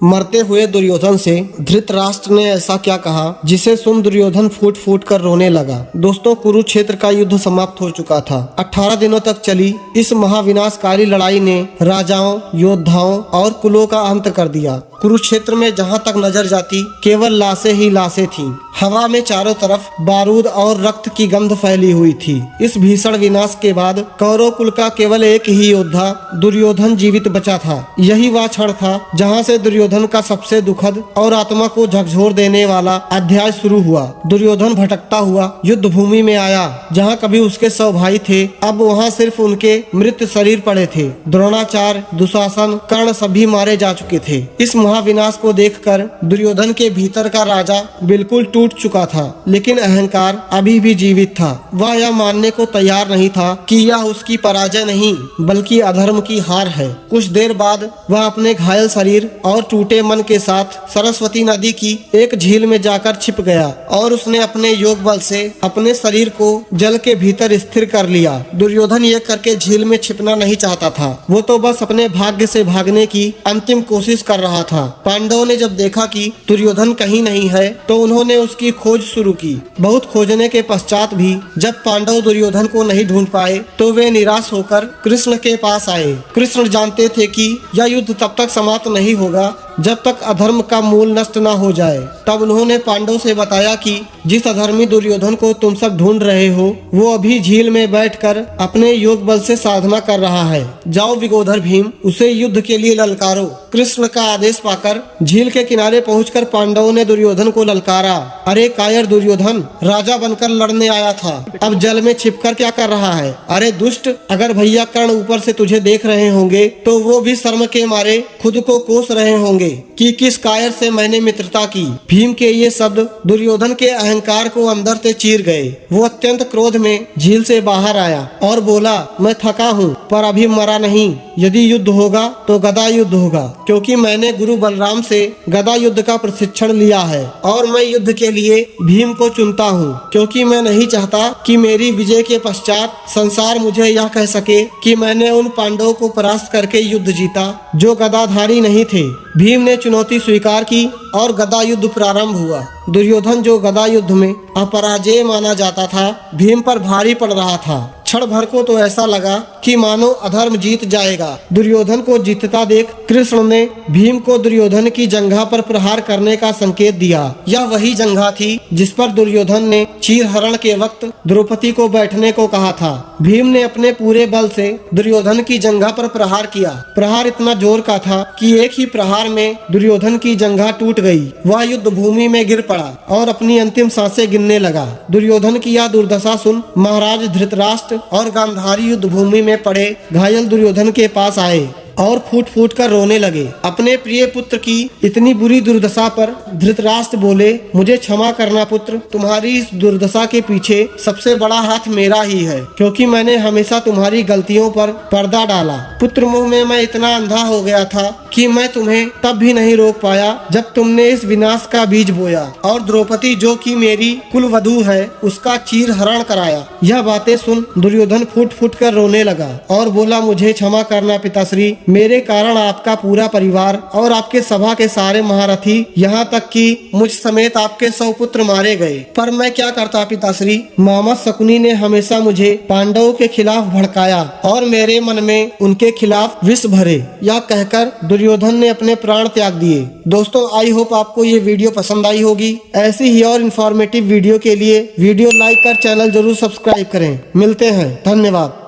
मरते हुए दुर्योधन से धृतराष्ट्र ने ऐसा क्या कहा जिसे सुन दुर्योधन फूट फूट कर रोने लगा। दोस्तों, कुरुक्षेत्र का युद्ध समाप्त हो चुका था। 18 दिनों तक चली इस महाविनाशकारी लड़ाई ने राजाओं, योद्धाओं और कुलों का अंत कर दिया। कुरुक्षेत्र में जहां तक नजर जाती केवल लाशें ही लाशें थीं। हवा में चारों तरफ बारूद और रक्त की गंध फैली हुई थी। इस भीषण विनाश के बाद कौरव कुल का केवल एक ही योद्धा दुर्योधन जीवित बचा था। यही वह क्षण था जहां से दुर्योधन का सबसे दुखद और आत्मा को झकझोर देने वाला अध्याय शुरू हुआ। दुर्योधन भटकता हुआ युद्ध भूमि में आया। जहां कभी उसके 100 भाई थे, अब वहां सिर्फ उनके मृत शरीर पड़े थे। द्रोणाचार्य, दुशासन, कर्ण सभी मारे जा चुके थे। इस महाविनाश को देखकर दुर्योधन के भीतर का राजा बिल्कुल टूट चुका था, लेकिन अहंकार अभी भी जीवित था। वह यह मानने को तैयार नहीं था कि यह उसकी पराजय नहीं बल्कि अधर्म की हार है। कुछ देर बाद वह अपने घायल शरीर और टूटे मन के साथ सरस्वती नदी की एक झील में जाकर छिप गया और उसने अपने योग बल से अपने शरीर को जल के भीतर स्थिर कर लिया। दुर्योधन ये करके झील में छिपना नहीं चाहता था। वो तो बस अपने भाग्य से भागने की अंतिम कोशिश कर रहा था। पांडवों ने जब देखा कि दुर्योधन कहीं नहीं है तो उन्होंने उसकी खोज शुरू की। बहुत खोजने के पश्चात भी जब पांडव दुर्योधन को नहीं ढूंढ पाए तो वे निराश होकर कृष्ण के पास आए। कृष्ण जानते थे कि यह युद्ध तब तक समाप्त नहीं होगा जब तक अधर्म का मूल नष्ट न हो जाए। तब उन्होंने पांडव से बताया कि जिस अधर्मी दुर्योधन को तुम सब ढूंढ रहे हो वो अभी झील में बैठकर अपने योग बल से साधना कर रहा है। जाओ विगोधर भीम, उसे युद्ध के लिए ललकारो। कृष्ण का आदेश पाकर झील के किनारे पहुंचकर पांडवों ने दुर्योधन को ललकारा। अरे कायर दुर्योधन, राजा बनकर लड़ने आया था, अब जल में छिपकर क्या कर रहा है? अरे दुष्ट, अगर भैया कर्ण ऊपर से तुझे देख रहे होंगे तो वो भी शर्म के मारे खुद को कोस रहे होंगे कि किस कायर से मैंने मित्रता की। भीम के ये शब्द दुर्योधन के अहंकार को अंदर से चीर गए। वो अत्यंत क्रोध में झील से बाहर आया और बोला, मैं थका हूँ पर अभी मरा नहीं। यदि युद्ध होगा तो गदा युद्ध होगा, क्योंकि मैंने गुरु बलराम से गदा युद्ध का प्रशिक्षण लिया है और मैं युद्ध के लिए भीम को चुनता हूँ, क्योंकि मैं नहीं चाहता कि मेरी विजय के पश्चात संसार मुझे यह कह सके कि मैंने उन पांडवों को परास्त करके युद्ध जीता जो गदाधारी नहीं थे। भीम ने चुनौती स्वीकार की और गदा युद्ध प्रारंभ हुआ। दुर्योधन, जो गदा युद्ध में अपराजय माना जाता था, भीम पर भारी पड़ रहा था। क्षण भर को तो ऐसा लगा कि मानो अधर्म जीत जाएगा। दुर्योधन को जीतता देख कृष्ण ने भीम को दुर्योधन की जंघा पर प्रहार करने का संकेत दिया। यह वही जंघा थी जिस पर दुर्योधन ने चीरहरण के वक्त द्रौपदी को बैठने को कहा था। भीम ने अपने पूरे बल से दुर्योधन की जंघा पर प्रहार किया। प्रहार इतना जोर का था कि एक ही प्रहार में दुर्योधन की जंघा टूट गई। वह युद्ध भूमि में गिर पड़ा और अपनी अंतिम सांसें गिनने लगा। दुर्योधन की यह दुर्दशा सुन महाराज धृतराष्ट्र और गांधारी युद्ध भूमि में पड़े घायल दुर्योधन के पास आए और फूट फूट कर रोने लगे। अपने प्रिय पुत्र की इतनी बुरी दुर्दशा पर धृतराष्ट्र बोले, मुझे क्षमा करना पुत्र, तुम्हारी इस दुर्दशा के पीछे सबसे बड़ा हाथ मेरा ही है, क्योंकि मैंने हमेशा तुम्हारी गलतियों पर पर्दा डाला। पुत्र मुँह में मैं इतना अंधा हो गया था कि मैं तुम्हें तब भी नहीं रोक पाया जब तुमने इस विनाश का बीज बोया और द्रौपदी, जो कि मेरी कुल वधू है, उसका चीर हरण कराया। यह बातें सुन दुर्योधन फूट फूट कर रोने लगा और बोला, मुझे क्षमा करना पिताश्री, मेरे कारण आपका पूरा परिवार और आपके सभा के सारे महारथी, यहाँ तक कि मुझ समेत आपके 100 पुत्र मारे गए। पर मैं क्या करता पिताश्री, मामा शकुनी ने हमेशा मुझे पांडवों के खिलाफ भड़काया और मेरे मन में उनके खिलाफ विष भरे। यह कहकर दुर्योधन ने अपने प्राण त्याग दिए। दोस्तों, आई होप आपको ये वीडियो पसंद आई होगी। ऐसी ही और इन्फॉर्मेटिव वीडियो के लिए वीडियो लाइक कर चैनल जरूर सब्सक्राइब करें। मिलते हैं, धन्यवाद।